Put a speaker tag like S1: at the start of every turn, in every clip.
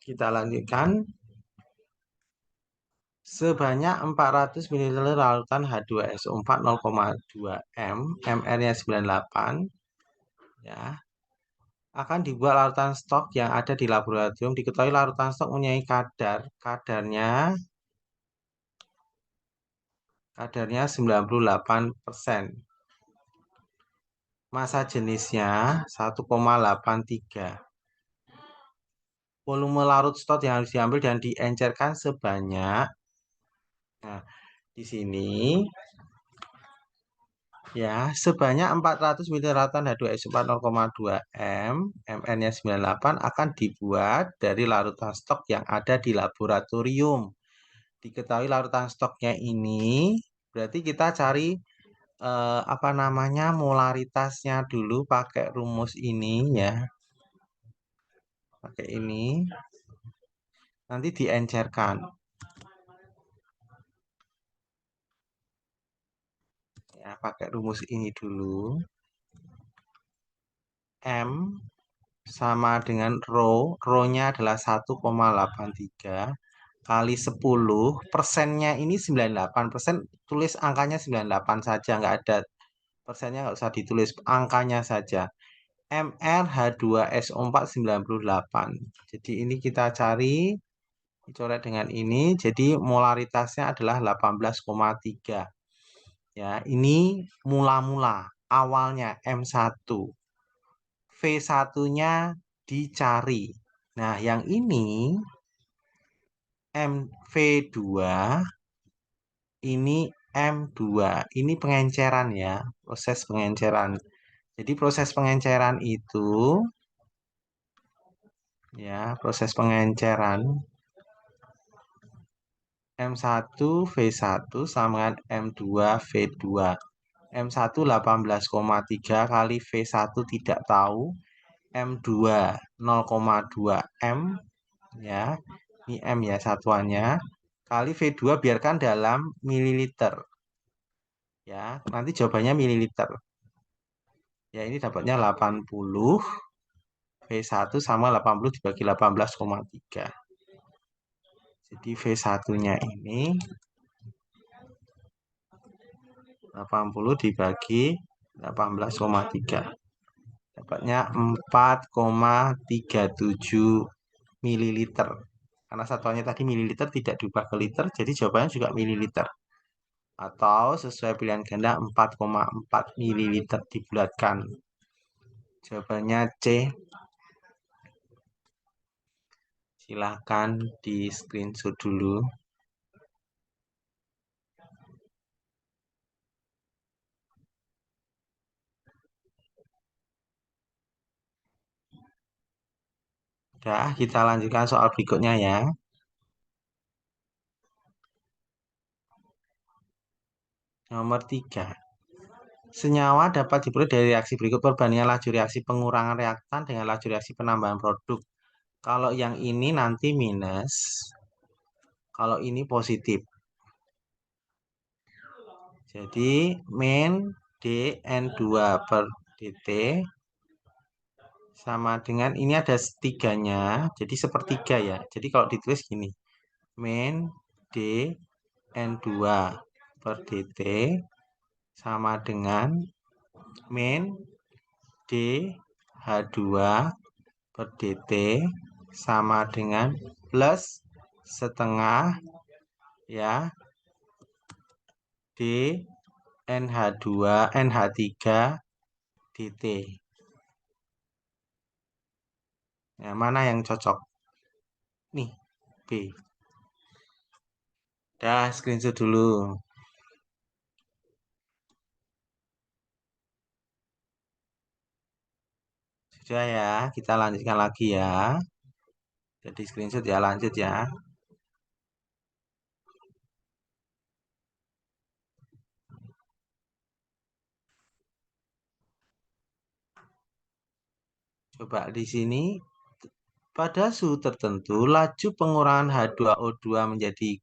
S1: Kita lanjutkan. Sebanyak 400 ml larutan H2SO4 0,2 M, MR-nya 98, ya, akan dibuat larutan stok yang ada di laboratorium. Diketahui larutan stok mempunyai kadarnya 98%. Massa jenisnya 1,83. Volume larut stok yang harus diambil dan diencerkan sebanyak. Nah, di sini ya, sebanyak 400 ml larutan H2SO4 0,2 M, MR-nya 98 akan dibuat dari larutan stok yang ada di laboratorium. Diketahui larutan stoknya ini, berarti kita cari apa namanya molaritasnya dulu pakai rumus ini ya. Pakai ini. Nanti diencerkan. Ya, pakai rumus ini dulu. M sama dengan rho-nya adalah 1,83 kali 10, persennya ini 98%, tulis angkanya 98 saja, nggak ada persennya, nggak usah ditulis, angkanya saja. MR H2SO4 98. Jadi ini kita cari, dicoret dengan ini, jadi molaritasnya adalah 18,3. Ya, ini mula-mula, awalnya M1. V1-nya dicari. Nah, yang ini MV2, ini M2. Ini pengenceran ya, proses pengenceran. Jadi proses pengenceran itu ya, proses pengenceran M1 V1 sama dengan M2 V2. M1 18,3 kali V1 tidak tahu, M2 0,2 M ya. Ini M ya satuannya. Kali V2 biarkan dalam mililiter. Ya, nanti jawabannya mililiter. Ya, ini dapatnya 80. V1 sama 80 dibagi 18,3. Jadi V1-nya ini 80 dibagi 18,3. Dapatnya 4,37 mililiter. Karena satuannya tadi mililiter tidak diubah ke liter, jadi jawabannya juga mililiter. Atau sesuai pilihan ganda 4,4 mililiter dibulatkan. Jawabannya C. Silahkan di screenshot dulu. Udah, kita lanjutkan soal berikutnya ya. Nomor 3. Senyawa dapat diperoleh dari reaksi berikut. Perbandingan laju reaksi pengurangan reaktan dengan laju reaksi penambahan produk. Kalau yang ini nanti minus, kalau ini positif. Jadi min dN2 per dt sama dengan, ini ada setiganya, jadi sepertiga ya. Jadi kalau ditulis gini, min dN2 per dt sama dengan min dH2 per dt sama dengan plus setengah ya d NH2 NH3 dt. Nah, mana yang cocok? Nih, B. Dah, screenshot dulu. Sudah ya, kita lanjutkan lagi ya. Jadi screenshot ya, lanjut ya. Coba di sini, pada suhu tertentu, laju pengurangan H2O2 menjadi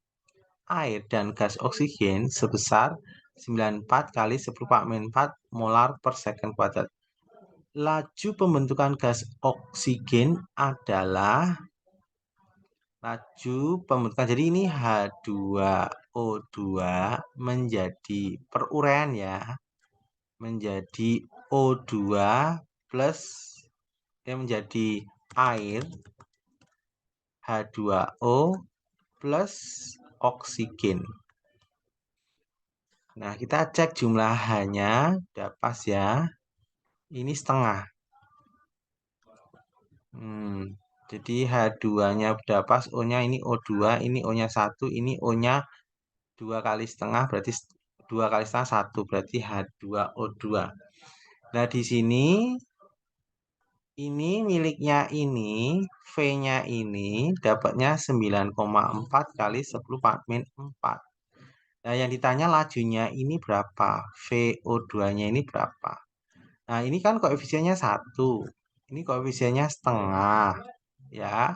S1: air dan gas oksigen sebesar 94 kali 10⁴ molar per second kuadrat. Laju pembentukan gas oksigen adalah Laju pembentukan. Jadi ini H2O2 menjadi peruraian ya. Menjadi O2 plus menjadi air H2O plus oksigen. Nah, kita cek jumlah H-nya, udah pas ya. Ini setengah. Jadi H2-nya udah pas, O-nya ini O2, ini O-nya 1, ini O-nya 2 kali setengah, berarti 2 kali setengah 1, berarti H2O2. Nah, di sini ini miliknya ini, V-nya ini dapatnya 9,4 kali 10 min 4. Nah, yang ditanya lajunya ini berapa? VO2-nya ini berapa? Nah, ini kan koefisiennya 1. Ini koefisiennya setengah. Ya,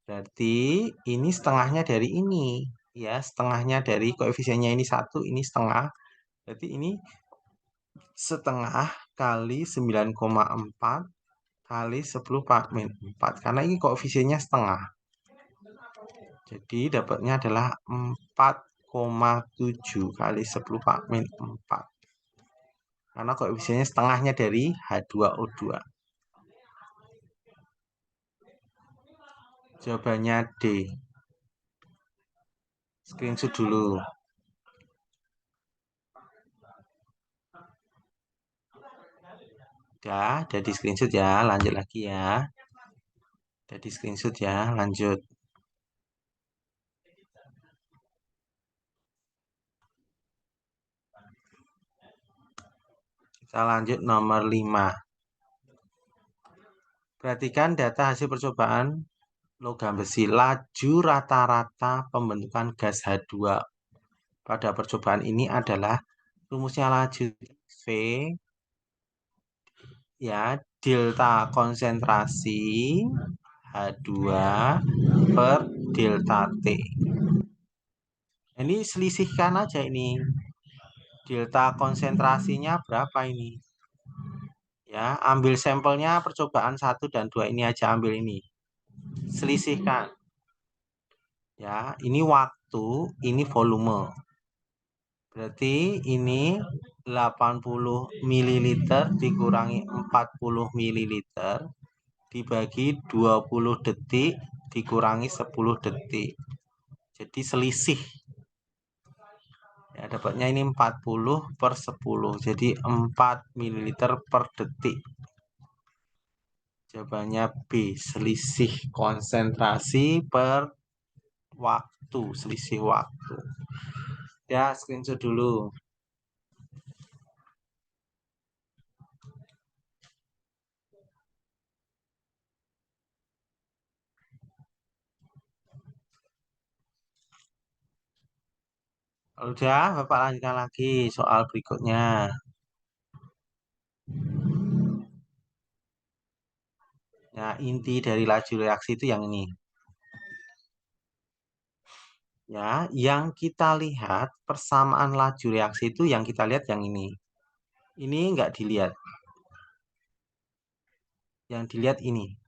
S1: berarti ini setengahnya dari ini. Ya, setengahnya dari koefisiennya ini 1, ini setengah. Berarti ini setengah kali 9,4 kali 10 min 4. Karena ini koefisiennya setengah. Jadi dapatnya adalah 4,7 kali 10 min 4. Karena koefisiennya setengahnya dari H2O2. Jawabannya D. Screenshot dulu. Udah di screenshot ya. Lanjut lagi ya. Udah di screenshot ya. Lanjut. Kita lanjut nomor 5. Perhatikan data hasil percobaan logam besi. Laju rata-rata pembentukan gas H2 pada percobaan ini adalah rumusnya laju V ya delta konsentrasi H2 per delta T. Ini selisihkan aja ini. Delta konsentrasinya berapa ini? Ya, ambil sampelnya percobaan 1 dan 2 ini aja, ambil ini. Selisihkan. Ya, ini waktu, ini volume. Berarti ini 80 ml dikurangi 40 ml dibagi 20 detik dikurangi 10 detik. Jadi selisih. Ya, dapatnya ini 40 per 10. Jadi 4 ml per detik. Jawabannya B. Selisih konsentrasi per waktu. Selisih waktu. Ya, screenshot dulu. Udah, Bapak lanjutkan lagi soal berikutnya. Nah, inti dari laju reaksi itu yang ini. Ya, yang kita lihat persamaan laju reaksi itu yang kita lihat yang ini. Ini enggak dilihat. Yang dilihat ini.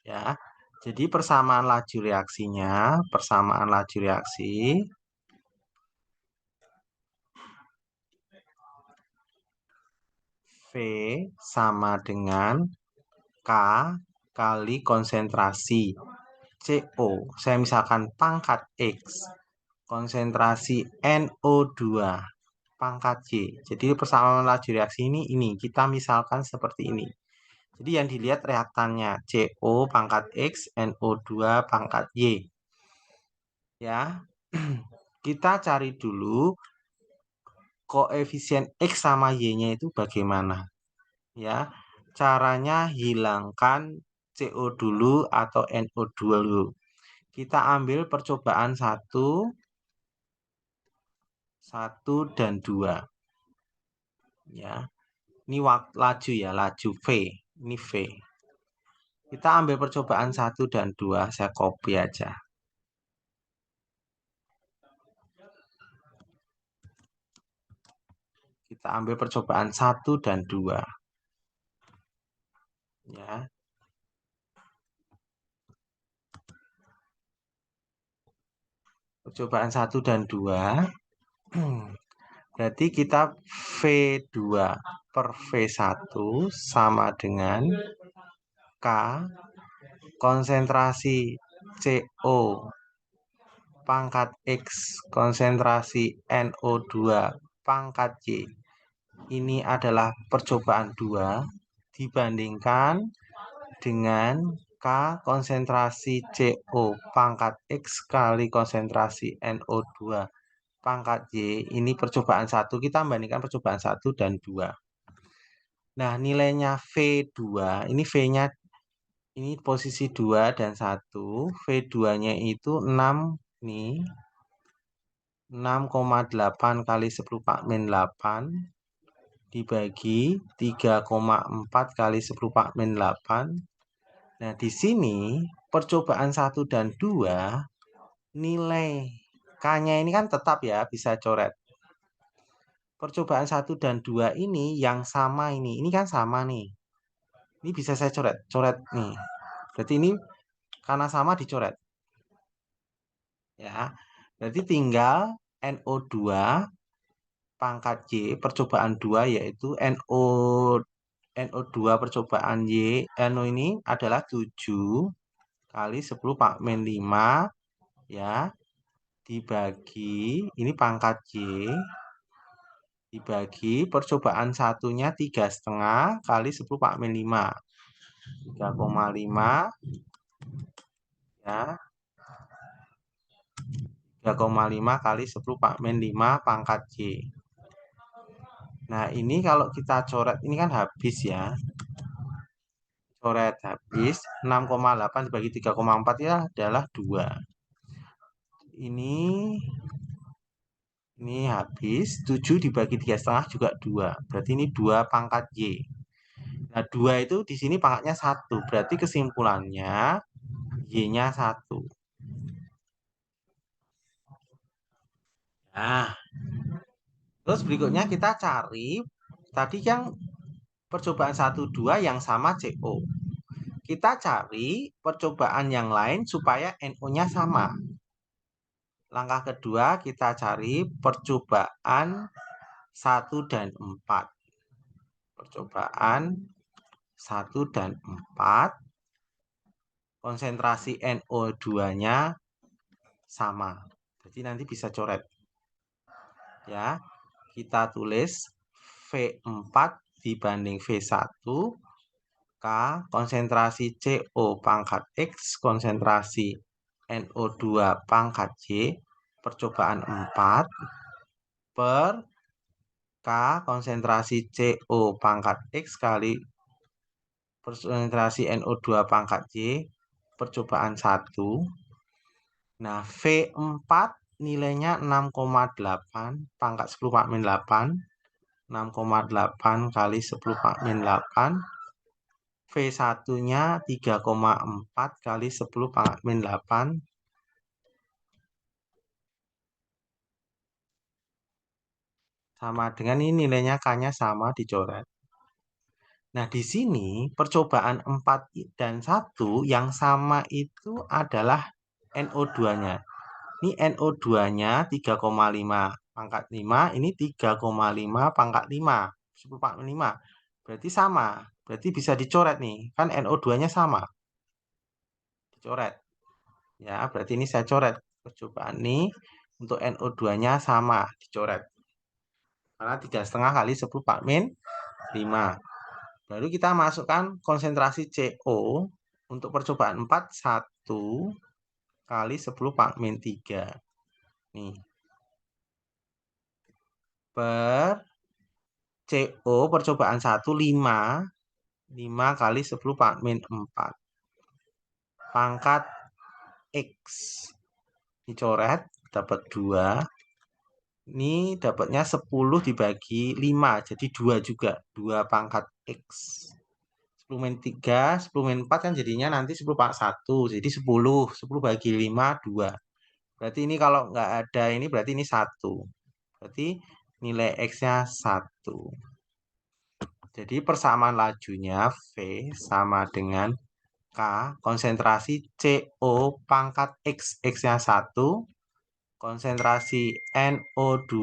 S1: Ya. Jadi persamaan laju reaksinya, persamaan laju reaksi V sama dengan K kali konsentrasi CO. Saya misalkan pangkat X, konsentrasi NO2 pangkat Y. Jadi persamaan laju reaksi ini kita misalkan seperti ini. Jadi yang dilihat reaktannya CO pangkat X, NO2 pangkat Y. Ya. Kita cari dulu koefisien X sama Y-nya itu bagaimana. Ya. Caranya hilangkan CO dulu atau NO2 dulu. Kita ambil percobaan 1 dan 2. Ya. Ini laju ya, laju V. Ini V. Kita ambil percobaan 1 dan 2, saya copy aja. Kita ambil percobaan 1 dan 2. Ya. percobaan 1 dan 2. Berarti kita V2 per V1 sama dengan K konsentrasi CO pangkat X konsentrasi NO2 pangkat Y. Ini adalah percobaan 2 dibandingkan dengan K konsentrasi CO pangkat X kali konsentrasi NO2 pangkat Y. Ini percobaan 1. Kita bandingkan percobaan 1 dan 2. Nah, nilainya V2, ini V-nya ini posisi 2 dan 1. V2-nya itu 6 nih. 6,8 kali 10 Pak min 8 dibagi 3,4 kali 10 Pak min 8. Nah, di sini percobaan 1 dan 2 nilai K-nya ini kan tetap ya, bisa coret. Percobaan 1 dan 2 ini yang sama ini kan sama nih. Ini bisa saya coret nih. Berarti ini karena sama dicoret. Ya. Berarti tinggal NO2 pangkat Y percobaan 2 yaitu NO2 percobaan Y NO ini adalah 7 kali 10 Pak min 5 ya dibagi ini pangkat Y dibagi percobaan satunya 3,5 kali 10 Pak min 5 3,5 ya 3,5 kali 10 Pak min 5 pangkat Y. Nah, ini kalau kita coret ini kan habis ya. Coret habis 6,8 dibagi 3,4 ya adalah 2. Ini habis 7 dibagi 3,5 juga 2. Berarti ini 2 pangkat Y. Nah, 2 itu di sini pangkatnya 1. Berarti kesimpulannya Y-nya 1. Nah, terus berikutnya kita cari tadi yang percobaan 1, 2 yang sama CO. Kita cari percobaan yang lain supaya NO-nya sama. Langkah kedua kita cari percobaan 1 dan 4. Percobaan 1 dan 4. Konsentrasi NO2-nya sama. Jadi nanti bisa coret. Ya. Kita tulis V4 dibanding V1. K konsentrasi CO pangkat X konsentrasi NO2 pangkat Y percobaan 4 per K konsentrasi CO pangkat X kali konsentrasi NO2 pangkat Y percobaan 1. Nah, V4 nilainya 6,8 pangkat 10 Pak min 8. 6,8 kali 10 Pak min 8. V1-nya 3,4 kali 10 pangkat min 8. Sama dengan ini nilainya K-nya sama dicoret. Nah, di sini percobaan 4 dan 1 yang sama itu adalah NO2-nya. Ini NO2-nya 3,5 pangkat 5, ini 3,5 pangkat 5, 10 pangkat 5. Berarti sama, berarti bisa dicoret nih, kan NO2-nya sama. Dicoret. Ya, berarti ini saya coret. Percobaan ini untuk NO2-nya sama, dicoret. Karena 3,5 kali 10 Pak min 5. Lalu kita masukkan konsentrasi CO untuk percobaan 4, 1 kali 10 Pak min 3. Nih. Per CO percobaan 1, 5. 5 kali 10 Pak min 4. Pangkat X. Dicoret, dapat 2. Ini dapatnya 10 dibagi 5, jadi 2 juga. 2 pangkat X. 10 min 3, 10 min 4 kan jadinya nanti 10 pangkat 1. Jadi 10. 10 bagi 5, 2. Berarti ini kalau nggak ada ini berarti ini 1. Berarti nilai X-nya 1. Jadi persamaan lajunya V sama dengan K konsentrasi CO pangkat X. X-nya 1 konsentrasi NO2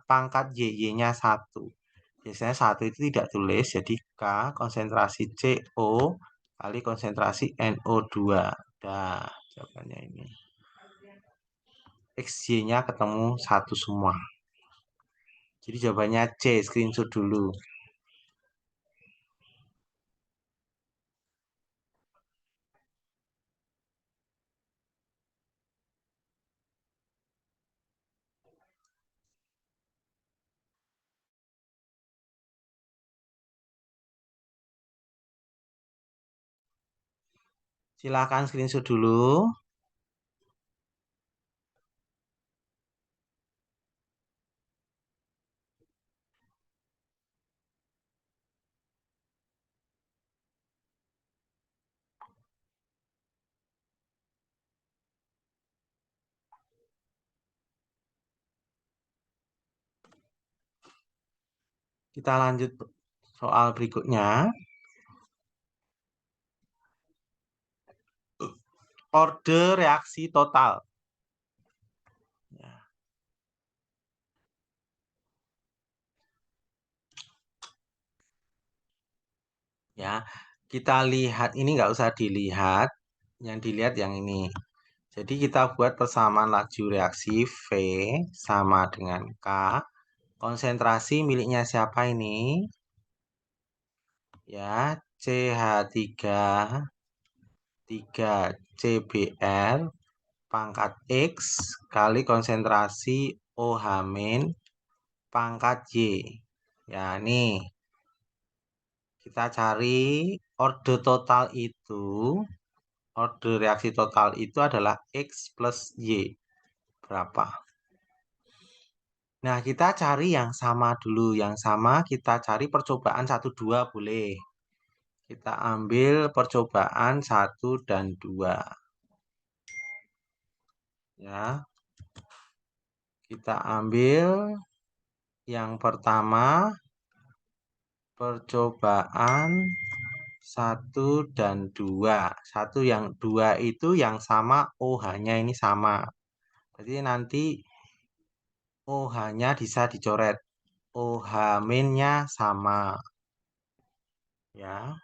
S1: pangkat Y-nya 1. Biasanya 1 itu tidak tulis, jadi K konsentrasi CO kali konsentrasi NO2. Nah, jawabannya ini. XY-nya ketemu 1 semua. Jadi jawabannya C, screenshot dulu. Silakan screenshot dulu. Kita lanjut soal berikutnya. Orde reaksi total. Ya, kita lihat ini nggak usah dilihat, yang dilihat yang ini. Jadi kita buat persamaan laju reaksi V sama dengan K. Konsentrasi miliknya siapa ini? Ya, CH3 3CBr pangkat X kali konsentrasi OH min pangkat Y. Ya, nih. Kita cari orde total itu. Orde reaksi total itu adalah X plus Y. Berapa? Nah, kita cari yang sama dulu. Yang sama kita cari percobaan 1, 2 boleh. Kita ambil percobaan 1 dan 2. Ya. Kita ambil yang pertama percobaan 1 dan 2. Satu yang 2 itu yang sama OH-nya ini sama. Jadi nanti OH-nya bisa dicoret. OH min-nya sama. Ya.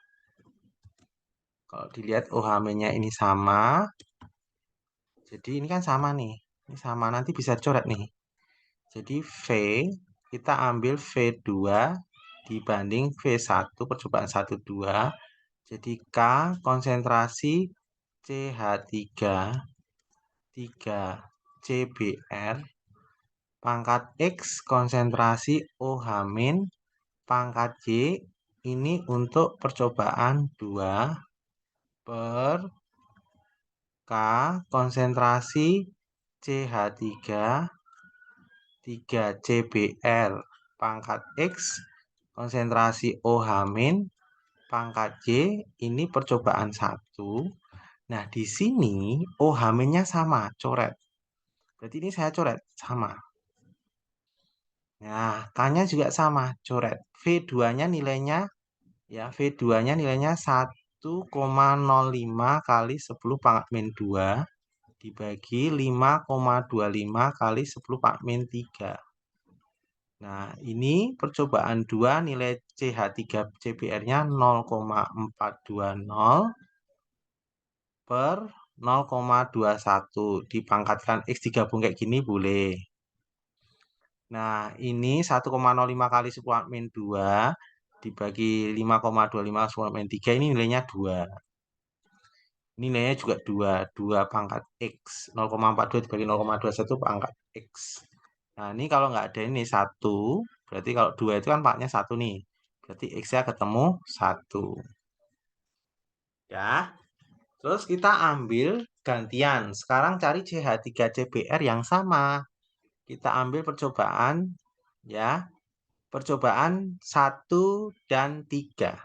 S1: Kalau dilihat OH min-nya ini sama. Jadi ini kan sama nih. Ini sama, nanti bisa dicoret nih. Jadi V, kita ambil V2 dibanding V1, percobaan 1, 2. Jadi K konsentrasi CH3 3CBr pangkat X konsentrasi OH min pangkat Y ini untuk percobaan 2 per K konsentrasi CH3 3CBr pangkat X konsentrasi OH min pangkat Y ini percobaan 1. Nah, di sini OH min-nya sama, coret. Berarti ini saya coret, sama. Nah, K-nya juga sama, coret. V2-nya nilainya, ya V2-nya nilainya 1,05 kali 10 pangkat min 2 dibagi 5,25 kali 10 pangkat min 3. Nah, ini percobaan 2 nilai CH3CBr-nya 0,420 per 0,21 dipangkatkan X digabung kayak gini boleh. Nah, ini 1,05 kali 10 min 2 dibagi 5,25 10 min 3 ini nilainya 2. Ini nilainya juga 2, 2 pangkat X. 0,42 dibagi 0,21 pangkat X. Nah, ini kalau nggak ada ini 1, berarti kalau 2 itu kan pangkatnya 1 nih. Berarti X-nya ketemu 1. Ya, terus kita ambil gantian. Sekarang cari CH3CBr yang sama. Kita ambil percobaan, ya. Percobaan 1 dan 3.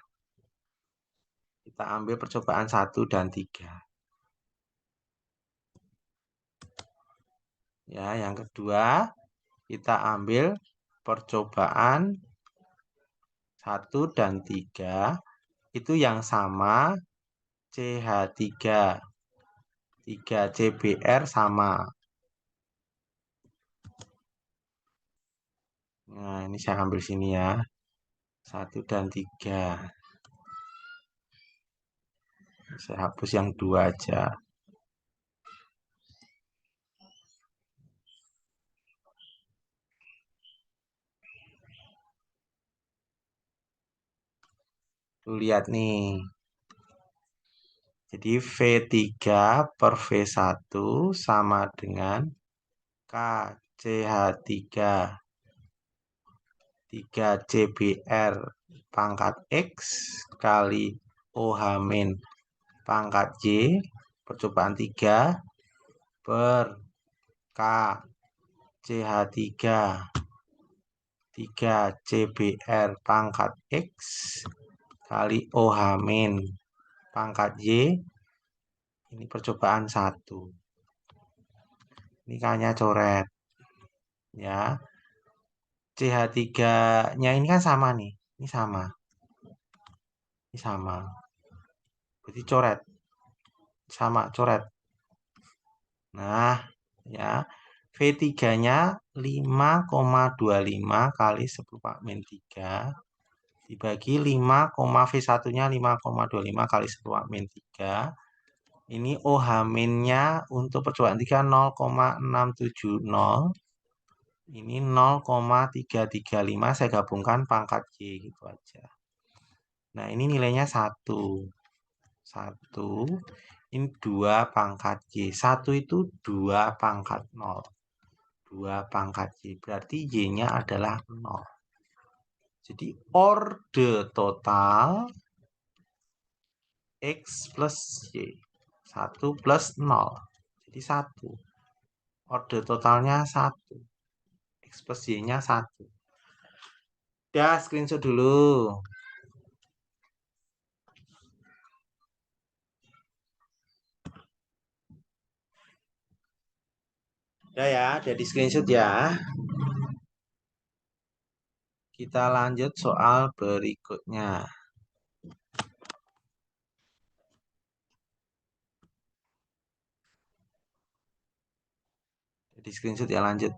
S1: Kita ambil percobaan 1 dan 3. Ya, yang kedua kita ambil percobaan 1 dan 3. Itu yang sama CH3 3CBr sama. Nah, ini saya ambil sini ya. 1 dan 3. Saya hapus yang 2 aja. Tuh lihat nih. Jadi V3 per V1 sama dengan KCH3 3CBR pangkat X kali OH min pangkat Y percobaan 3 per KCH3 3CBR pangkat X kali OH min pangkat Y. Ini percobaan 1. Ini K-nya coret. Ya. CH3-nya ini kan sama nih. Ini sama. Ini sama. Berarti coret. Sama, coret. Nah, ya. V3-nya 5,25 kali 10 Pak min 3 dibagi 5, V1-nya 5,25 kali 10 Pak min 3. Ini OH min-nya untuk percobaan 3 0,670. Ini 0,335 saya gabungkan pangkat Y gitu aja. Nah, ini nilainya 1. 1. Ini 2 pangkat Y. 1 itu 2 pangkat 0. 2 pangkat Y. Berarti Y-nya adalah 0. Jadi orde total X plus Y. 1 plus 0. Jadi 1. Orde totalnya 1. X plus Y-nya 1. Udah, screenshot dulu. Udah ya, jadi screenshot ya. Kita lanjut soal berikutnya. Jadi screenshot ya, lanjut.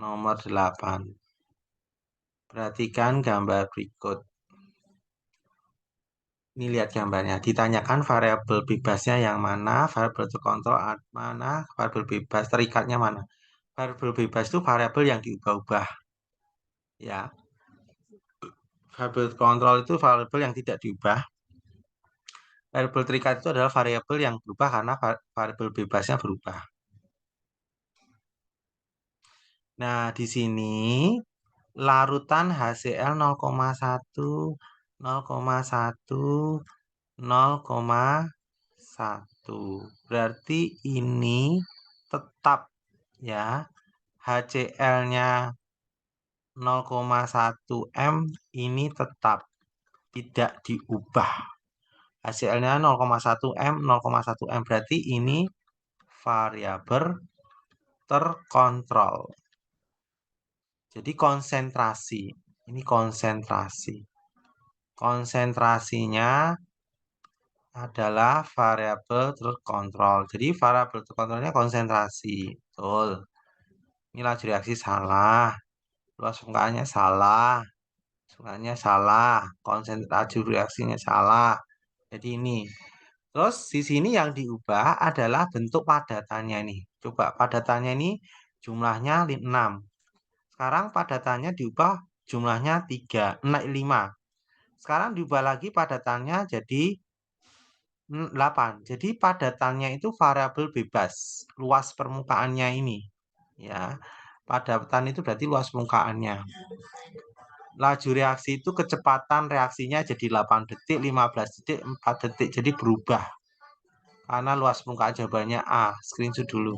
S1: Nomor 8. Perhatikan gambar berikut. Ini lihat gambarnya. Ditanyakan variabel bebasnya yang mana, variabel terkontrol mana, variabel bebas terikatnya mana. Variabel bebas itu variabel yang diubah-ubah. Ya. Variabel kontrol itu variabel yang tidak diubah. Variabel terikat itu adalah variabel yang berubah karena variabel bebasnya berubah. Nah, di sini larutan HCl 0,1, 0,1, 0,1. Berarti ini tetap ya. HCl-nya 0,1 M ini tetap tidak diubah. HCl-nya 0,1 M, 0,1 M. Berarti ini variabel terkontrol. Jadi konsentrasi. Ini konsentrasi. Konsentrasinya adalah variabel terkontrol. Jadi variabel terkontrolnya konsentrasi. Betul. Ini laju reaksi salah. Luas permukaannya salah. Permukaannya salah. Laju reaksinya salah. Jadi ini. Terus di sini yang diubah adalah bentuk padatannya ini. Coba padatannya ini jumlahnya 6. Sekarang padatannya diubah jumlahnya 3, 5. Sekarang diubah lagi padatannya jadi 8. Jadi padatannya itu variabel bebas. Luas permukaannya ini. Ya. Padatan itu berarti luas permukaannya. Laju reaksi itu kecepatan reaksinya jadi 8 detik, 15 detik, 4 detik. Jadi berubah. Karena luas permukaan jawabannya A. Screenshot dulu.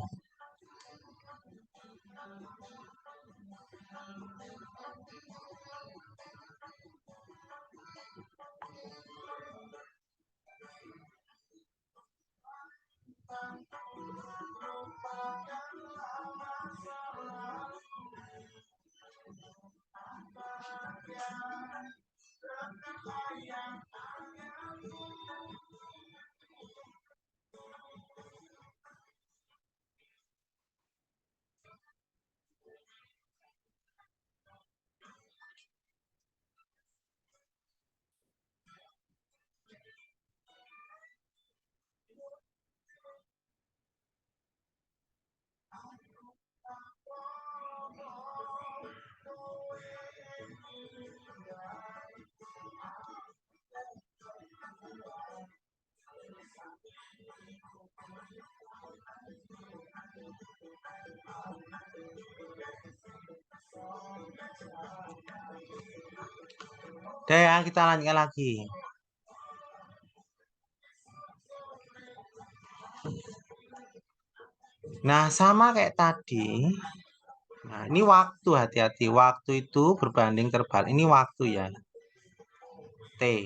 S1: Udah ya, kita lanjutkan lagi. Nah, sama kayak tadi. Nah, ini waktu, hati-hati. Waktu itu berbanding terbalik. Ini waktu ya. T.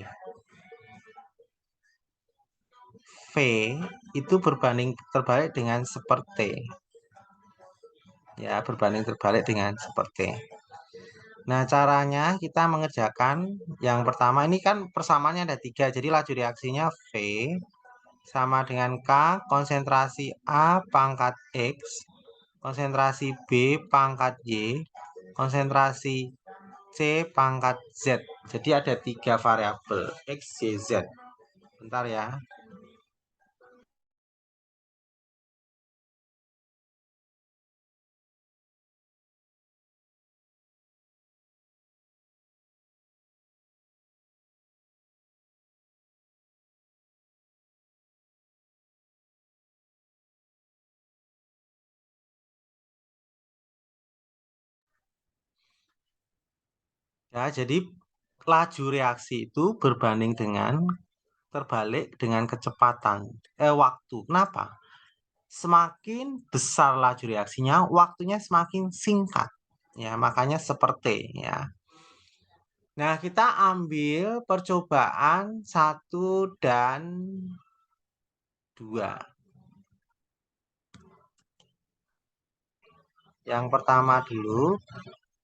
S1: V itu berbanding terbalik dengan seperti. Ya, berbanding terbalik dengan seperti. Nah, caranya kita mengerjakan yang pertama ini kan persamaannya ada 3. Jadi laju reaksinya V sama dengan K konsentrasi A pangkat X, konsentrasi B pangkat Y, konsentrasi C pangkat Z. Jadi ada 3 variabel X, Y, Z. Bentar ya. Ya, jadi laju reaksi itu berbanding dengan terbalik dengan kecepatan waktu. Kenapa? Semakin besar laju reaksinya, waktunya semakin singkat. Ya, makanya seperti ya. Nah, kita ambil percobaan 1 dan 2. Yang pertama dulu,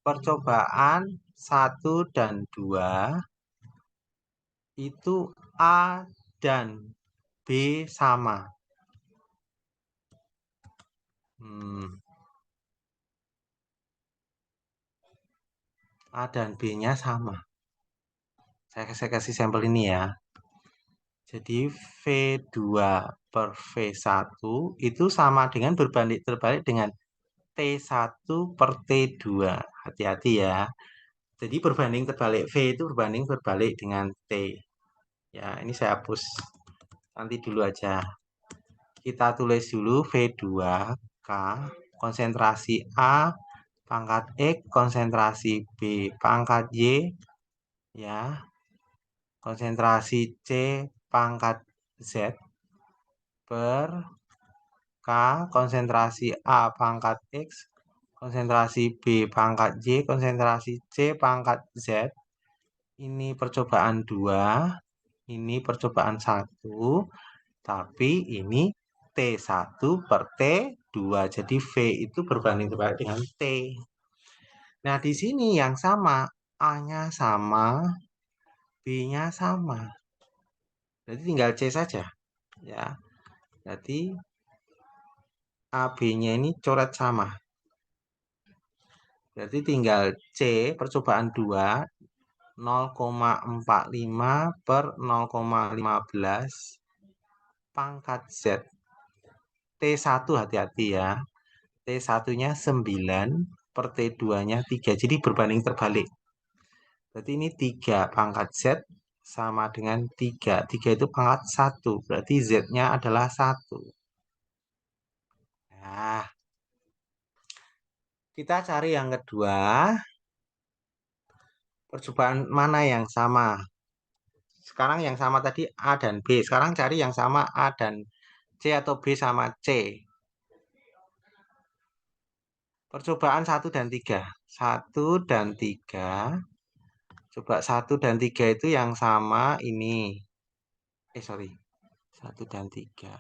S1: percobaan 1 dan 2 itu A dan B sama. A dan B-nya sama. Saya kasih sampel ini ya. Jadi V2 per V1 itu sama dengan berbanding terbalik dengan T1 per T2. Hati-hati ya. Jadi berbanding terbalik V itu berbanding terbalik dengan T. Ya, ini saya hapus. Nanti dulu aja. Kita tulis dulu V2K konsentrasi A pangkat X konsentrasi B pangkat Y ya. Konsentrasi C pangkat Z per K konsentrasi A pangkat X konsentrasi B pangkat Y konsentrasi C pangkat Z. Ini percobaan 2, ini percobaan 1, tapi ini T1 per T2. Jadi V itu berbanding terbalik dengan T. Nah, di sini yang sama, A-nya sama, B-nya sama. Jadi tinggal C saja. Ya. Jadi AB-nya ini coret sama. Berarti tinggal C percobaan 2 0,45 per 0,15 pangkat Z. T1 hati-hati ya. T1-nya 9 per T2-nya 3. Jadi berbanding terbalik. Berarti ini 3 pangkat Z sama dengan 3. 3 itu pangkat 1. Berarti Z-nya adalah 1. Nah, kita cari yang kedua. Percobaan mana yang sama? Sekarang yang sama tadi A dan B. Sekarang cari yang sama A dan C atau B sama C. Percobaan 1 dan 3. 1 dan 3. Coba 1 dan 3 itu yang sama ini. Sorry. 1 dan 3.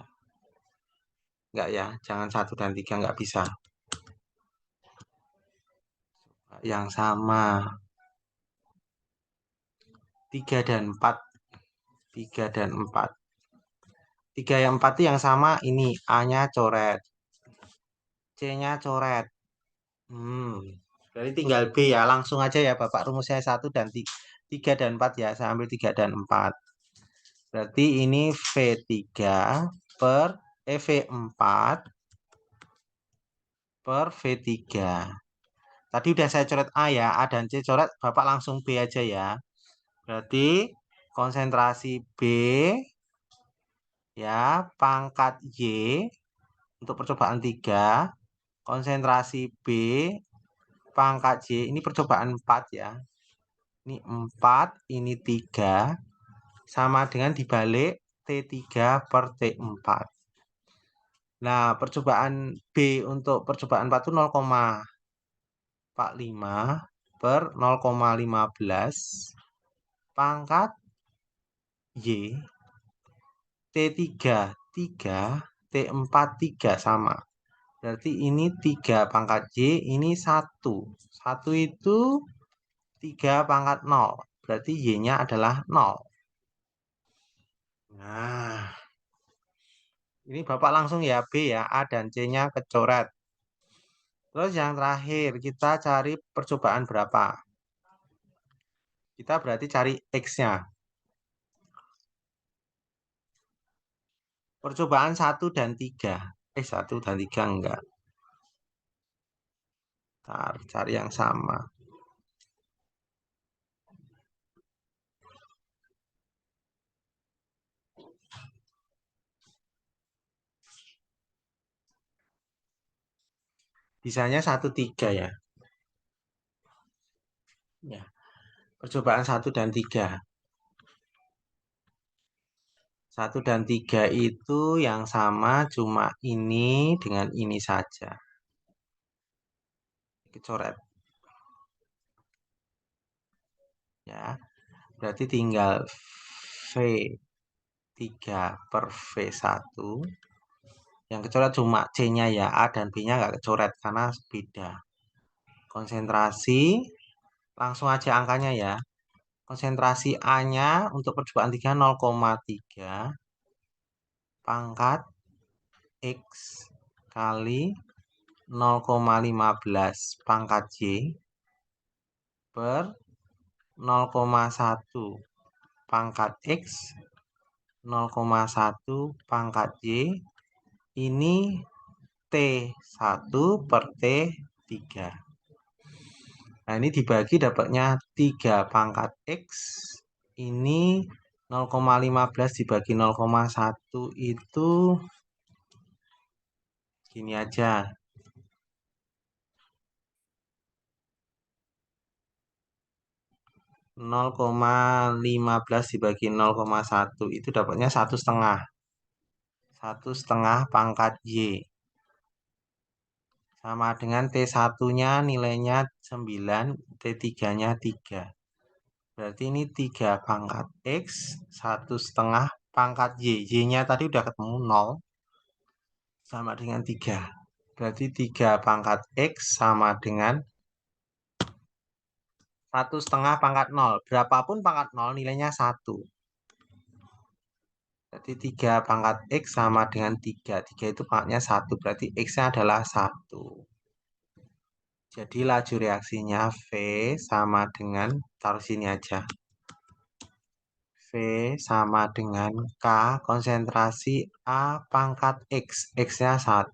S1: Enggak ya, jangan 1 dan 3, enggak bisa. Yang sama. 3 dan 4. 3 dan 4. 3 yang 4 itu yang sama ini. A-nya coret. C-nya coret. Berarti tinggal B ya. Langsung aja ya Bapak. Rumusnya 1 dan 3 dan 4 ya. Saya ambil 3 dan 4. Berarti ini V3 per V4 per V3. Tadi udah saya coret A ya. A dan C coret. Bapak langsung B aja ya. Berarti konsentrasi B ya pangkat Y untuk percobaan 3. Konsentrasi B pangkat Y. Ini percobaan 4 ya. Ini 4, ini 3. Sama dengan dibalik T3 per T4. Nah, percobaan B untuk percobaan 4 itu 0,45 per 0,15 pangkat Y. T3 3, T4 3 sama. Berarti ini 3 pangkat Y, ini 1. 1 itu 3 pangkat 0. Berarti Y-nya adalah 0. Nah, ini Bapak langsung ya B ya, A dan C-nya kecoret. Terus yang terakhir, kita cari percobaan berapa? Kita berarti cari X-nya. Percobaan 1 dan 3. 1 dan 3 enggak. Ntar, cari yang sama. Bisanya 1, 3 ya. Ya, percobaan 1 dan 3. 1 dan 3 itu yang sama cuma ini dengan ini saja. Dicoret. Ya, berarti tinggal V3 per V1. Yang kecoret cuma C-nya ya, A dan B-nya nggak kecoret karena beda. Konsentrasi, langsung aja angkanya ya. Konsentrasi A-nya untuk percobaan 3 0,3 pangkat X kali 0,15 pangkat Y per 0,1 pangkat X 0,1 pangkat Y. Ini T1 per T3. Nah, ini dibagi dapatnya 3 pangkat X. Ini 0,15 dibagi 0,1 itu gini aja. 0,15 dibagi 0,1 itu dapatnya 1,5. 1,5 pangkat Y. Sama dengan T1-nya nilainya 9, T3-nya 3. Berarti ini 3 pangkat X, 1,5 pangkat Y. Y-nya tadi udah ketemu 0, sama dengan 3. Berarti 3 pangkat X sama dengan 1,5 pangkat 0. Berapapun pangkat 0 nilainya 1. Berarti 3 pangkat X sama dengan 3. 3 itu pangkatnya 1. Berarti X-nya adalah 1. Jadi laju reaksinya V sama dengan, taruh sini aja. V sama dengan K konsentrasi A pangkat X. X-nya 1.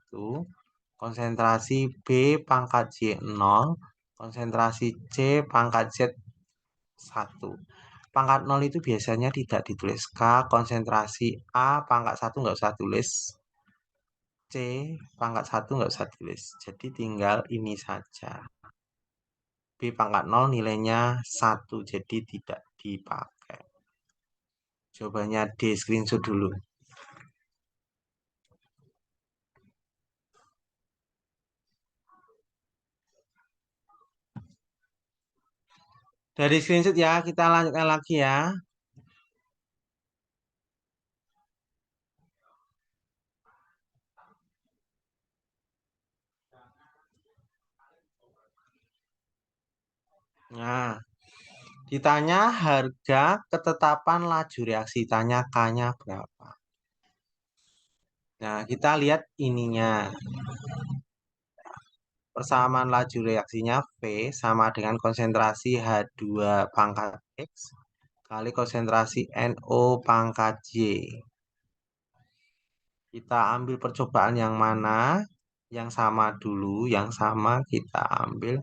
S1: Konsentrasi B pangkat Y 0. Konsentrasi C pangkat Z 1. Pangkat 0 itu biasanya tidak ditulis. K konsentrasi A pangkat 1 nggak usah tulis. C pangkat 1 nggak usah tulis. Jadi tinggal ini saja. B pangkat 0 nilainya 1. Jadi tidak dipakai. Jawabannya D, screenshot dulu. Dari screenshot ya, kita lanjutkan lagi ya. Nah, ditanya harga ketetapan laju reaksi, tanya K-nya berapa. Nah, kita lihat ininya. Persamaan laju reaksinya V sama dengan konsentrasi H2 pangkat X kali konsentrasi NO pangkat Y. Kita ambil percobaan yang mana? Yang sama dulu, yang sama kita ambil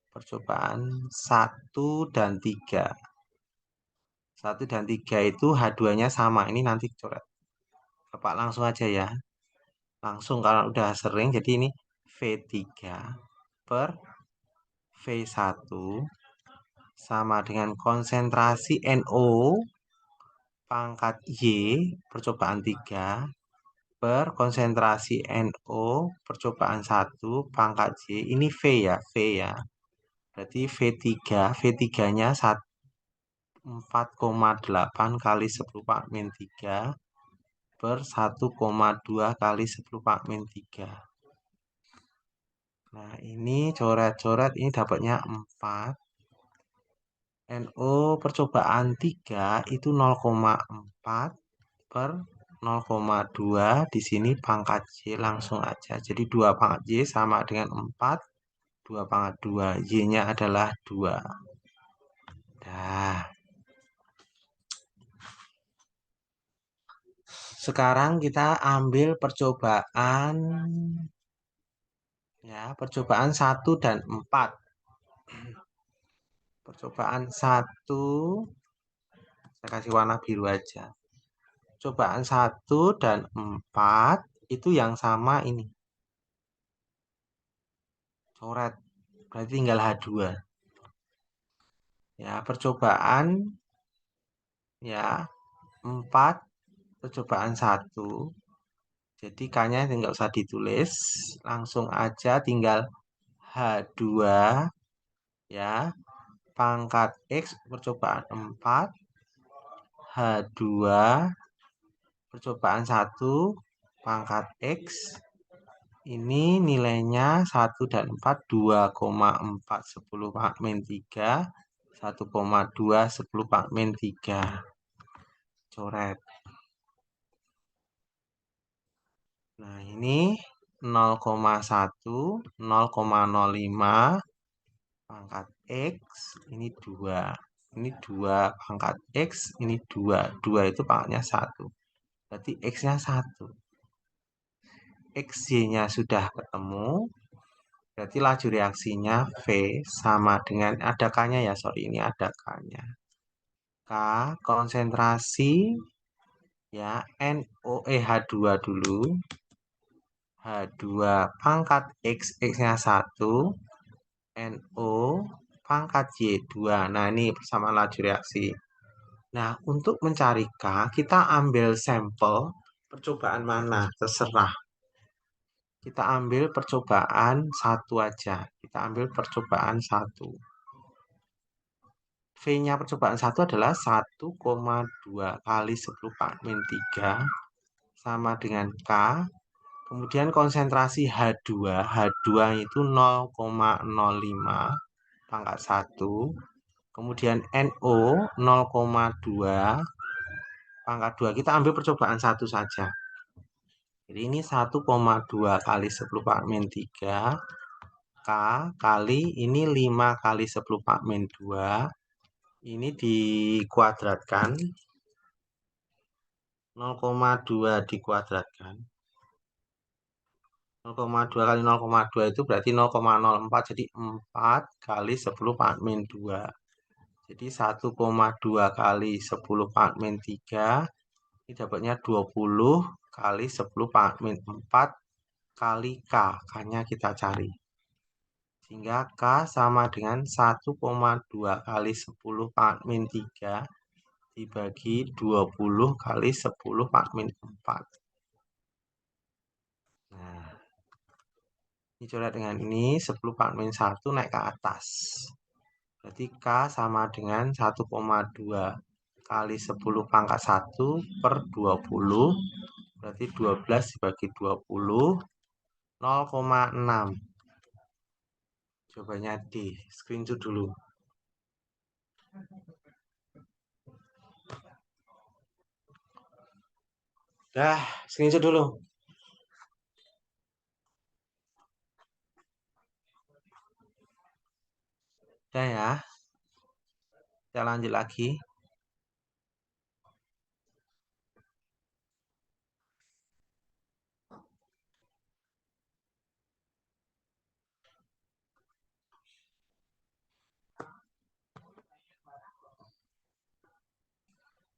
S1: percobaan 1 dan 3. 1 dan 3 itu H2-nya sama. Ini nanti coret. Bapak langsung aja ya. Langsung kalau udah sering. Jadi ini V3 per V1 sama dengan konsentrasi NO pangkat Y percobaan 3 per konsentrasi NO percobaan 1 pangkat Y. Ini V ya, V ya. Berarti V3, V3-nya 4,8 kali 10 Pak min 3 per 1,2 kali 10 Pak min 3. Nah, ini coret-coret, ini dapatnya 4. NO percobaan 3 itu 0,4 per 0,2. Di sini pangkat Y langsung aja. Jadi 2 pangkat Y sama dengan 4. 2 pangkat 2. Y-nya adalah 2. Dah. Sekarang kita ambil percobaan ya, percobaan 1 dan 4. Percobaan 1 saya kasih warna biru aja. Percobaan 1 dan 4 itu yang sama ini. Coret. Berarti tinggal H2. Ya, percobaan ya 4 percobaan 1. Jadi K-nya nggak usah ditulis, langsung aja tinggal H2 ya. Pangkat X percobaan 4 H2 percobaan 1 pangkat X. Ini nilainya 1 dan 4 2,410 Pak min 3 1,210 Pak min 3. Coret. Nah, ini 0,1 0,05 pangkat X, ini 2. Ini 2 pangkat X, ini 2. 2 itu pangkatnya 1. Berarti X-nya 1. XY-nya sudah ketemu. Berarti laju reaksinya V sama dengan, ada K-nya ya, sorry, ini ada K-nya. K, konsentrasi, ya, H2 dulu. H2 pangkat X, X-nya 1. NO pangkat Y2. Nah, ini persamaan laju reaksi. Nah, untuk mencari K, kita ambil sampel percobaan mana, terserah. Kita ambil percobaan 1 aja. Kita ambil percobaan 1. V-nya percobaan 1 adalah 1,2 kali 10 Pak min 3 sama dengan K. Kemudian konsentrasi H2. H2 itu 0,05 pangkat 1. Kemudian NO 0,2 pangkat 2. Kita ambil percobaan 1 saja. Jadi ini 1,2 kali 10 Pak min 3 K kali ini 5 kali 10 Pak min 2. Ini dikuadratkan. 0,2 dikuadratkan. 0,2 kali 0,2 itu berarti 0,04. Jadi 4 kali 10 Pak min 2. Jadi 1,2 kali 10 Pak min 3. Ini dapatnya 20 kali 10 Pak min 4 kali K. K-nya kita cari. Sehingga K sama dengan 1,2 kali 10 Pak min 3 dibagi 20 kali 10 Pak min 4. Nah, ini coret dengan ini 10 Pak min 1 naik ke atas. Berarti K sama dengan 1,2 kali 10 pangkat 1 per 20. Berarti 12 dibagi 20, 0,6. Jawabannya D. Screenshot dulu. Dah, screenshot dulu. Dah ya. Kita lanjut lagi.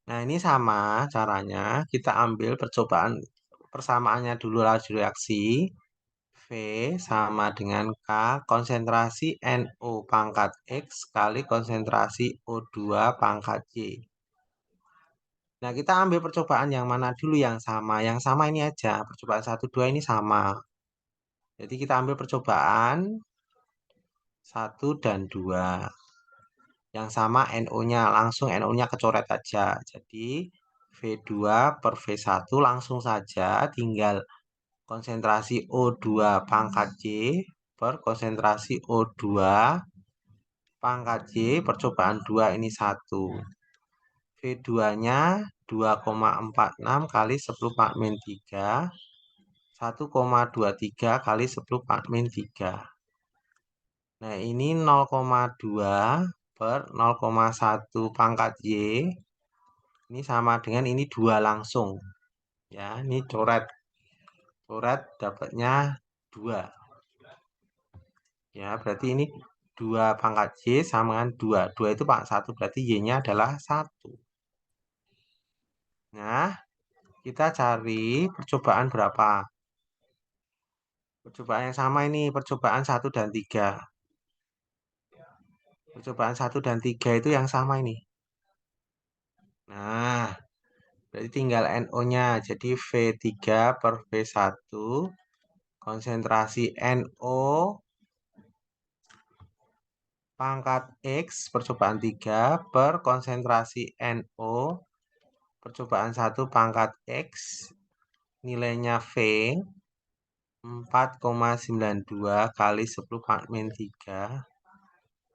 S1: Nah, ini sama caranya. Kita ambil percobaan persamaannya dulu laju reaksi. V sama dengan K, konsentrasi NO pangkat X kali konsentrasi O2 pangkat Y. Nah, kita ambil percobaan yang mana dulu yang sama? Yang sama ini aja, percobaan 1, 2 ini sama. Jadi kita ambil percobaan 1 dan 2. Yang sama NO-nya, langsung NO-nya kecoret aja. Jadi V2 per V1 langsung saja tinggal konsentrasi O2 pangkat Y per konsentrasi O2 pangkat Y percobaan 2 ini 1. V2-nya 2,46 kali 10 Pak min 3, 1,23 kali 10 Pak min 3. Nah, ini 0,2 per 0,1 pangkat Y. Ini sama dengan ini 2 langsung. Ya, ini coret. Coret dapatnya 2. Ya, berarti ini 2 pangkat Y sama dengan 2. 2 itu pangkat 1, berarti Y-nya adalah 1. Nah, kita cari percobaan berapa? Percobaan yang sama ini, percobaan 1 dan 3. Percobaan 1 dan 3 itu yang sama ini. Nah, berarti tinggal NO-nya. Jadi V3 per V1, konsentrasi NO pangkat X percobaan 3 per konsentrasi NO percobaan 1 pangkat X. Nilainya V 4,92 kali 10 pangkat min 3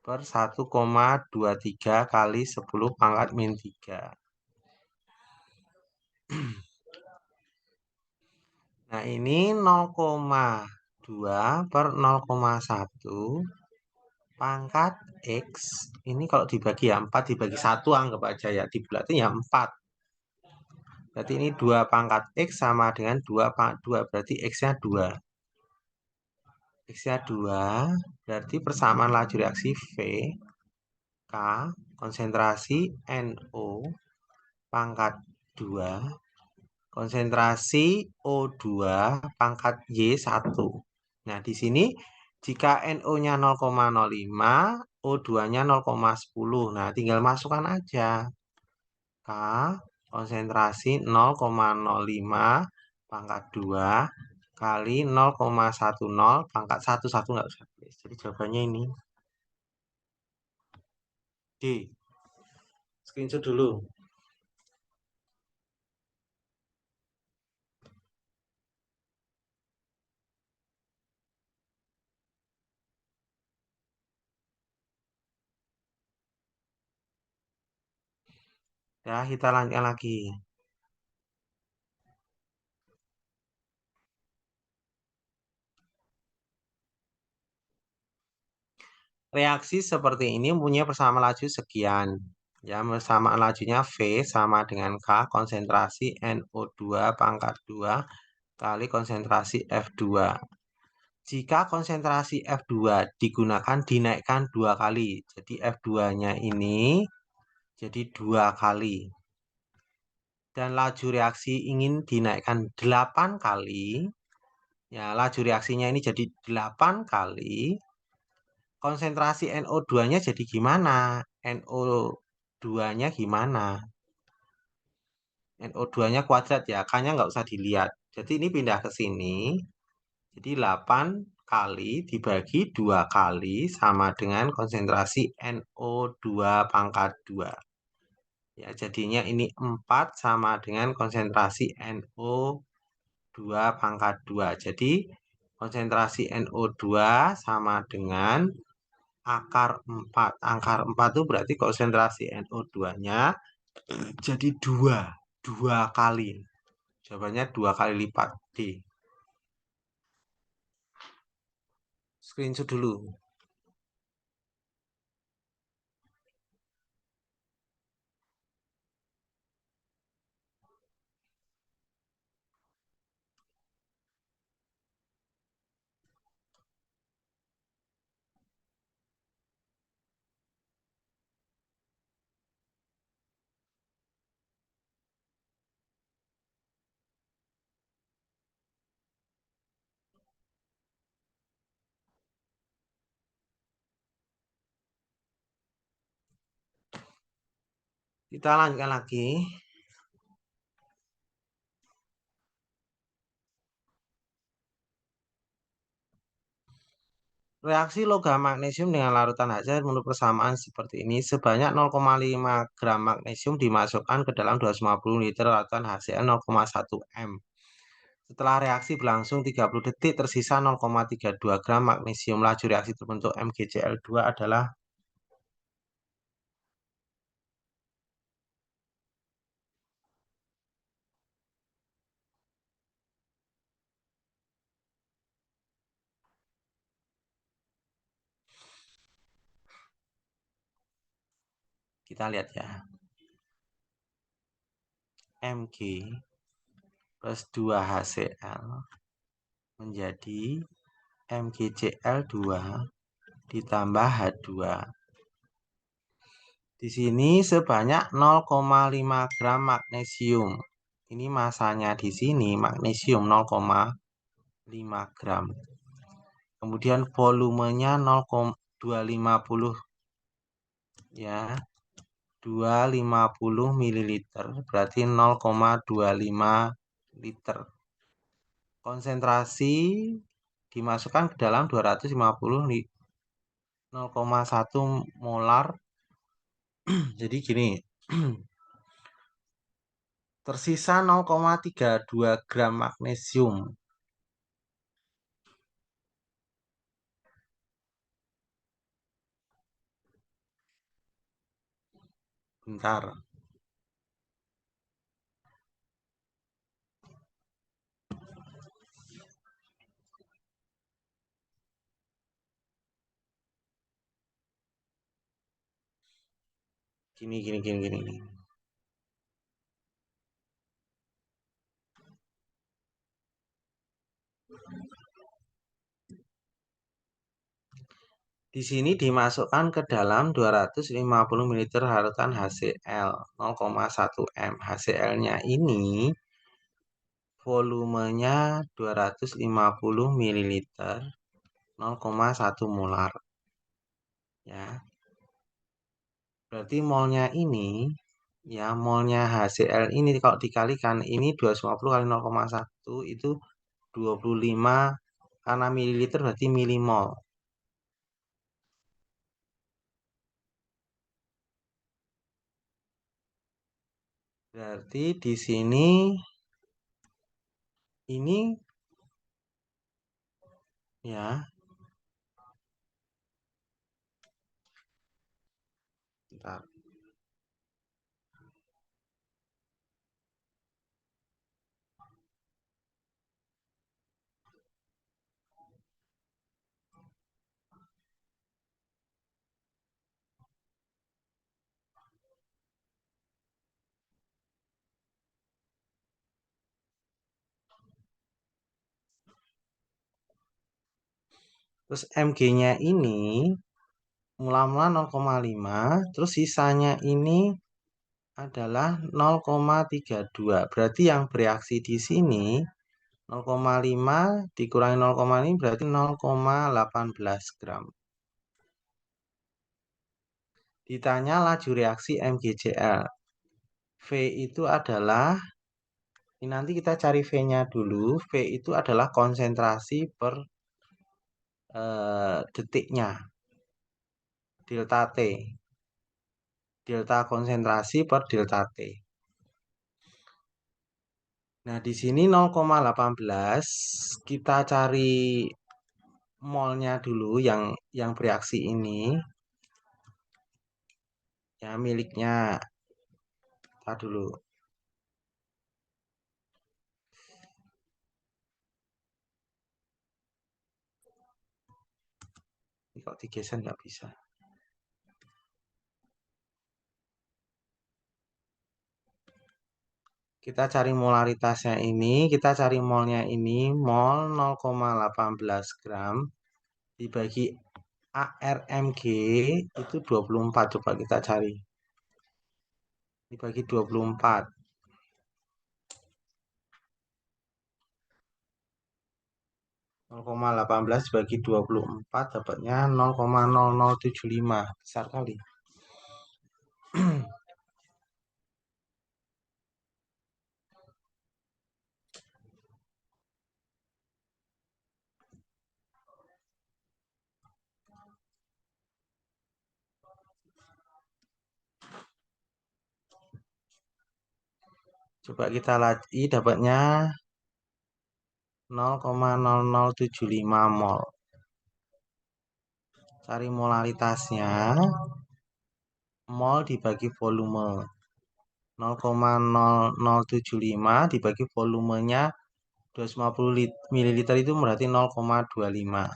S1: per 1,23 kali 10 pangkat min 3. Nah, ini 0,2 per 0,1 pangkat X. Ini kalau dibagi ya 4 dibagi 1 anggap aja ya. Dibulatin ya 4. Berarti ini 2 pangkat X sama dengan 2 pangkat 2. Berarti X-nya 2. X-nya 2. Berarti persamaan laju reaksi V. K. Konsentrasi NO pangkat 2. Konsentrasi O2 pangkat Y1. Nah, di sini jika NO-nya 0,05, O2-nya 0,10. Nah, tinggal masukkan aja. K konsentrasi 0,05 pangkat 2 kali 0,10 pangkat 1. 1 nggak usah tulis. Jadi jawabannya ini. D. Screenshot dulu. Ya, kita lanjutkan lagi. Reaksi seperti ini punya persamaan laju sekian. Ya, persamaan lajunya V sama dengan K konsentrasi NO2 pangkat 2 kali konsentrasi F2. Jika konsentrasi F2 digunakan dinaikkan 2 kali. Jadi F2-nya ini jadi 2 kali. Dan laju reaksi ingin dinaikkan 8 kali. Ya, laju reaksinya ini jadi 8 kali. Konsentrasi NO2-nya jadi gimana? NO2-nya gimana? NO2-nya kuadrat ya, K-nya nggak usah dilihat. Jadi ini pindah ke sini. Jadi 8 kali dibagi 2 kali sama dengan konsentrasi NO2 pangkat 2. Ya, jadinya ini 4 sama dengan konsentrasi NO2 pangkat 2. Jadi konsentrasi NO2 sama dengan akar 4. Akar 4 itu berarti konsentrasi NO2-nya jadi 2. 2 kali. Jawabannya 2 kali lipat. D. Screenshot dulu. Kita lanjutkan lagi. Reaksi logam magnesium dengan larutan HCl menurut persamaan seperti ini. Sebanyak 0,5 gram magnesium dimasukkan ke dalam 250 liter larutan HCl 0,1 M. Setelah reaksi berlangsung 30 detik, tersisa 0,32 gram magnesium. Laju reaksi terbentuk MgCl2 adalah kita lihat ya. Mg plus 2HCl menjadi MgCl2 ditambah H2. Di sini sebanyak 0,5 gram magnesium. Ini masanya di sini magnesium 0,5 gram. Kemudian volumenya 0,250 ya. 250 ml berarti 0,25 liter. Konsentrasi dimasukkan ke dalam 250 0,1 molar. Jadi gini. Tersisa 0,32 gram magnesium. Bentar. Gini. Di sini dimasukkan ke dalam 250 ml larutan HCl 0,1 M. HCl-nya ini volumenya 250 ml 0,1 molar. Ya. Berarti molnya ini ya molnya HCl ini kalau dikalikan ini 250 kali 0,1 itu 25 karena mililiter berarti milimol. Berarti di sini ini ya. Bentar. Terus Mg-nya ini mula-mula 0,5, terus sisanya ini adalah 0,32. Berarti yang bereaksi di sini 0,5 dikurangi 0,5 berarti 0,18 gram. Ditanya laju reaksi MgCl. V itu adalah, ini nanti kita cari V-nya dulu. V itu adalah konsentrasi per detiknya. Delta T. Delta konsentrasi per delta T. Nah, di sini 0,18 kita cari molnya dulu yang bereaksi ini. Ya, miliknya. Kita dulu. Ini kok digeser nggak bisa. Kita cari molaritasnya ini, kita cari molnya ini, mol 0,18 gram dibagi ARMG itu 24. Coba kita cari. Dibagi 24. 0,18 dibagi 24 dapatnya 0,0075. Besar kali. Coba kita lagi dapatnya 0,0075 mol. Cari molaritasnya. Mol dibagi volume. 0,0075 dibagi volumenya 250 ml itu berarti 0,25.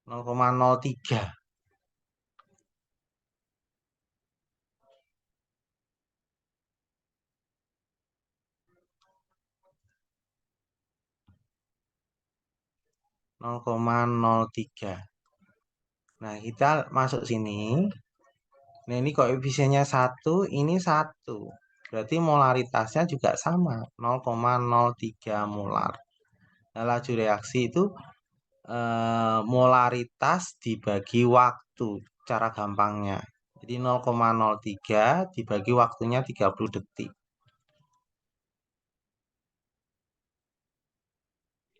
S1: 0,03. 0,03. Nah, kita masuk sini. Nah, ini koefisiennya 1, ini 1. Berarti molaritasnya juga sama, 0,03 molar. Nah, laju reaksi itu molaritas dibagi waktu, cara gampangnya. Jadi 0,03 dibagi waktunya 30 detik.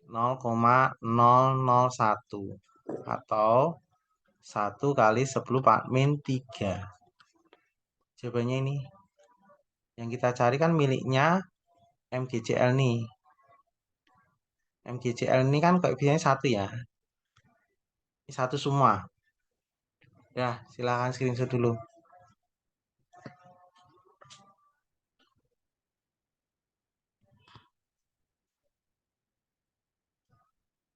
S1: 0,001 atau 1 kali 10 min 3. Jawabannya ini. Yang kita cari kan miliknya MgCl nih. MgCl ini kan koefisiennya 1 ya. Ini 1 semua. Ya, silahkan screenshot dulu.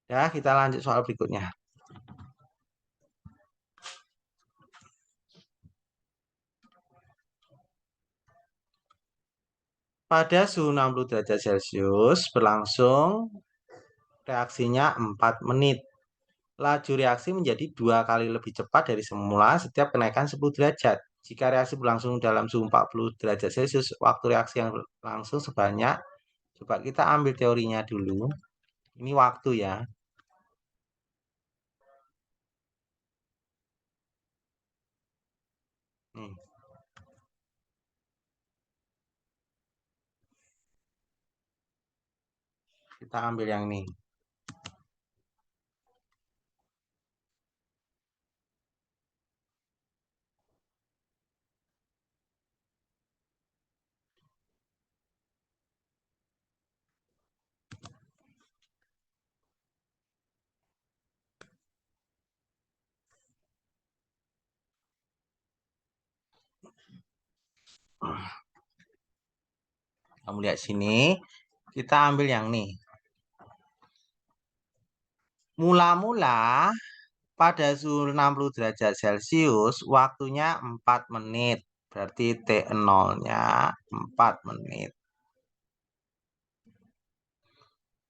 S1: Ya, kita lanjut soal berikutnya. Pada suhu 60 derajat Celcius berlangsung reaksinya 4 menit. Laju reaksi menjadi 2 kali lebih cepat dari semula setiap kenaikan 10 derajat. Jika reaksi berlangsung dalam suhu 40 derajat Celcius, waktu reaksi yang berlangsung sebanyak, coba kita ambil teorinya dulu. Ini waktu ya. Nih. Kita ambil yang ini. Kamu lihat sini, kita ambil yang nih. Mula-mula pada suhu 60 derajat Celcius, waktunya 4 menit. Berarti T0-nya 4 menit.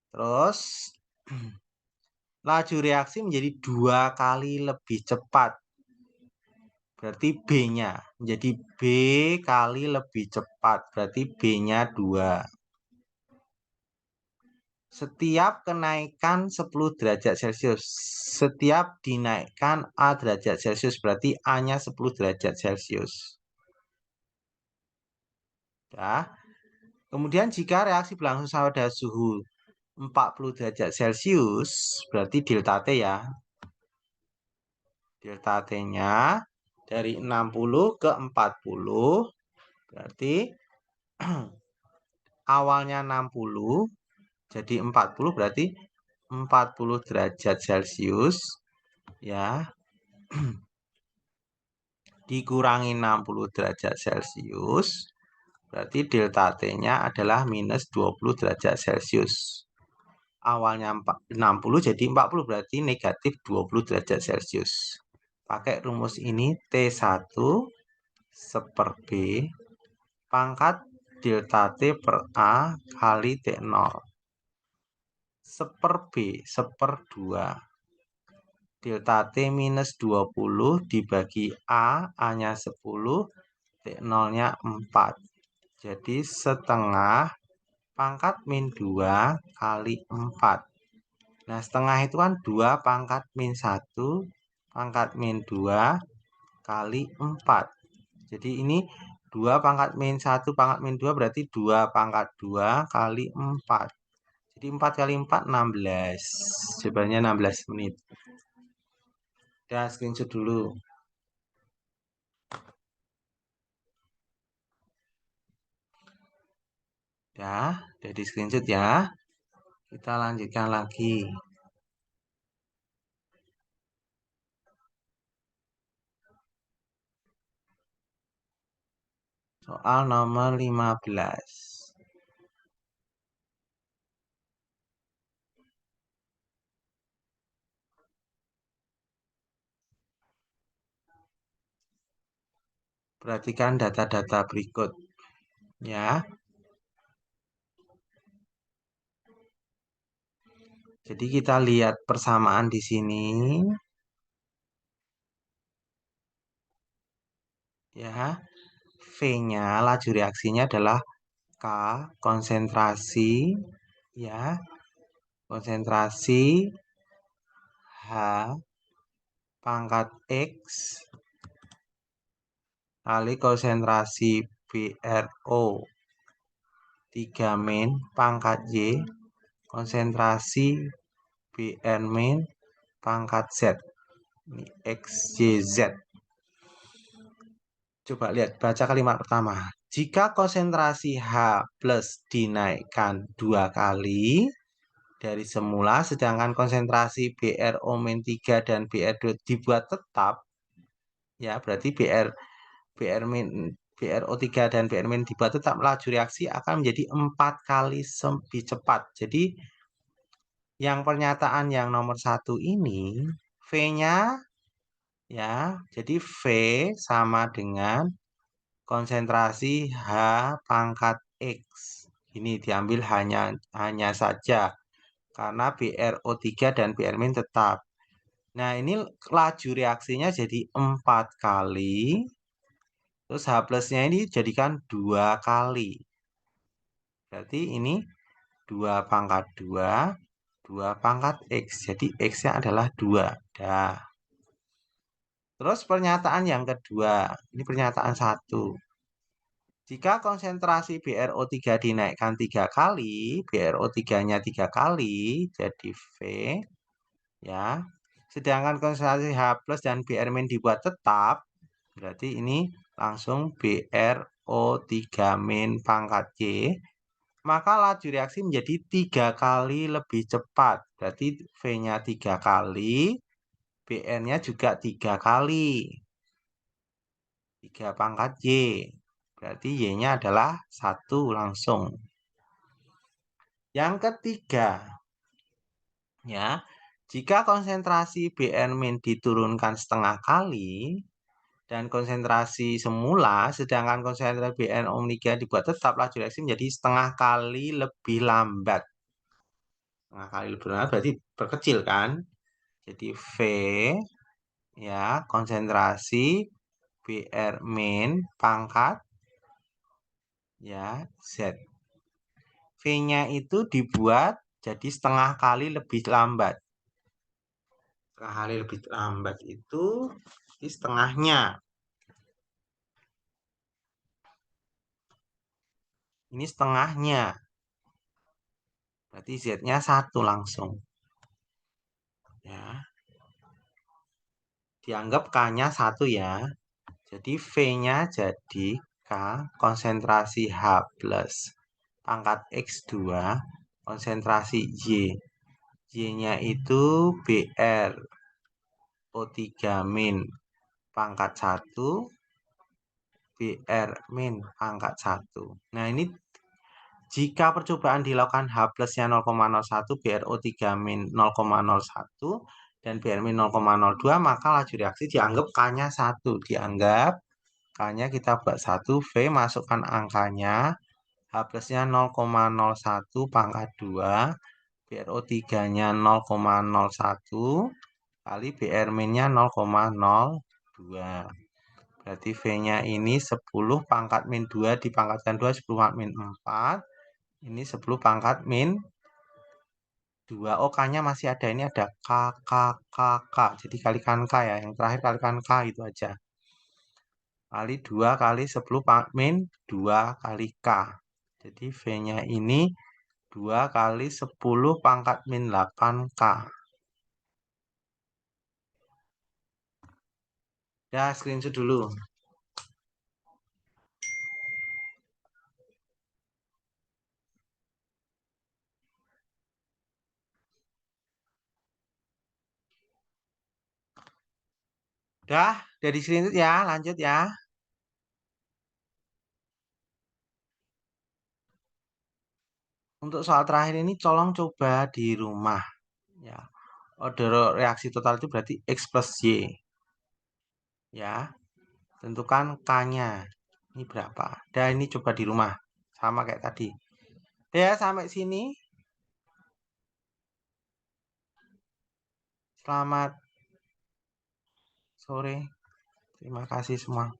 S1: Terus, laju reaksi menjadi 2 kali lebih cepat. Berarti B-nya menjadi B kali lebih cepat. Berarti B-nya 2. Setiap kenaikan 10 derajat Celcius. Setiap dinaikkan A derajat Celcius. Berarti A-nya 10 derajat Celcius. Ya. Kemudian jika reaksi berlangsung pada suhu 40 derajat Celcius. Berarti delta T ya. Delta T-nya dari 60 ke 40. Berarti awalnya 60. Jadi 40 berarti 40 derajat Celcius ya dikurangi 60 derajat Celcius berarti delta T-nya adalah minus 20 derajat Celcius. Awalnya 60 jadi 40 berarti negatif 20 derajat Celcius. Pakai rumus ini T1 seper B pangkat delta T per A kali T0. Seper B, seper 2. Delta T minus 20 dibagi A, A-nya 10, T0-nya 4. Jadi setengah pangkat min 2 kali 4. Nah, setengah itu kan 2 pangkat min 1, pangkat min 2 kali 4. Jadi ini 2 pangkat min 1, pangkat min 2 berarti 2 pangkat 2 kali 4. Jadi 4 kali 4, 16. Jawabannya 16 menit. Ya, screenshot dulu. Udah di screenshot ya. Kita lanjutkan lagi. Soal nomor 15. Perhatikan data-data berikut ya. Jadi kita lihat persamaan di sini ya. V-nya laju reaksinya adalah K konsentrasi ya. Konsentrasi H pangkat X kali konsentrasi BRO 3 min pangkat Y konsentrasi BR min pangkat Z. Ini XYZ. Coba lihat, baca kalimat pertama. Jika konsentrasi H plus dinaikkan 2 kali dari semula, sedangkan konsentrasi BrO-3 dan BR2 dibuat tetap, ya berarti BR min BRO3 dan BR min dibuat tetap, laju reaksi akan menjadi 4 kali lebih cepat. Jadi yang pernyataan yang nomor 1 ini V-nya ya, jadi V sama dengan konsentrasi H pangkat X. Ini diambil hanya saja karena BrO3 dan BR min tetap. Nah, ini laju reaksinya jadi 4 kali. Terus H plusnya ini jadikan 2 kali. Berarti ini 2 pangkat 2, 2 pangkat X. Jadi X-nya adalah 2. Dah. Terus pernyataan yang kedua. Ini pernyataan 1. Jika konsentrasi BrO3 dinaikkan 3 kali, BrO3-nya 3 kali, jadi V, ya. Sedangkan konsentrasi H plus dan BR min dibuat tetap, berarti ini langsung BrO3 min pangkat Y, maka laju reaksi menjadi 3 kali lebih cepat. Berarti V-nya 3 kali, BR-nya juga 3 kali. 3 pangkat Y. Berarti Y-nya adalah 1 langsung. Yang ketiga, ya, jika konsentrasi BR- diturunkan setengah kali dan konsentrasi semula, sedangkan konsentrasi BnO3 dibuat tetap, laju reaksi menjadi setengah kali lebih lambat. Setengah kali lebih lambat berarti berkecil kan? Jadi V ya konsentrasi BR- pangkat ya Z. V-nya itu dibuat jadi setengah kali lebih lambat. Setengah kali lebih lambat itu di setengahnya. Ini setengahnya. Berarti Z-nya 1 langsung. Ya. Dianggap K-nya 1 ya. Jadi V-nya jadi K konsentrasi H plus pangkat X2 konsentrasi Y. Y-nya itu BR O3 min pangkat 1 BR min pangkat 1. Nah, ini jika percobaan dilakukan H plusnya 0,01, BrO3 min 0,01, dan BR min 0,02, maka laju reaksi dianggap K-nya 1. Dianggap K-nya kita buat 1, V masukkan angkanya, H plusnya 0,01 pangkat 2, BrO3-nya 0,01, kali BR min-nya 0,02. Berarti V-nya ini 10 pangkat min 2 dipangkatkan 2, 10 pangkat min 4. Ini 10 pangkat min 2. Oh, K-nya masih ada. Ini ada K, K, K, K. Jadi kalikan K ya. Yang terakhir kalikan K itu aja. Kali 2 kali 10 pangkat min 2 kali K. Jadi V-nya ini 2 kali 10 pangkat min 8 K. Ya, screenshot dulu. Dah, dari sini ya, lanjut ya. Untuk soal terakhir ini tolong coba di rumah ya. Order reaksi total itu berarti X plus Y ya. Tentukan K-nya. Ini berapa? Dan ini coba di rumah. Sama kayak tadi. Ya, sampai sini. Selamat sore. Terima kasih semua.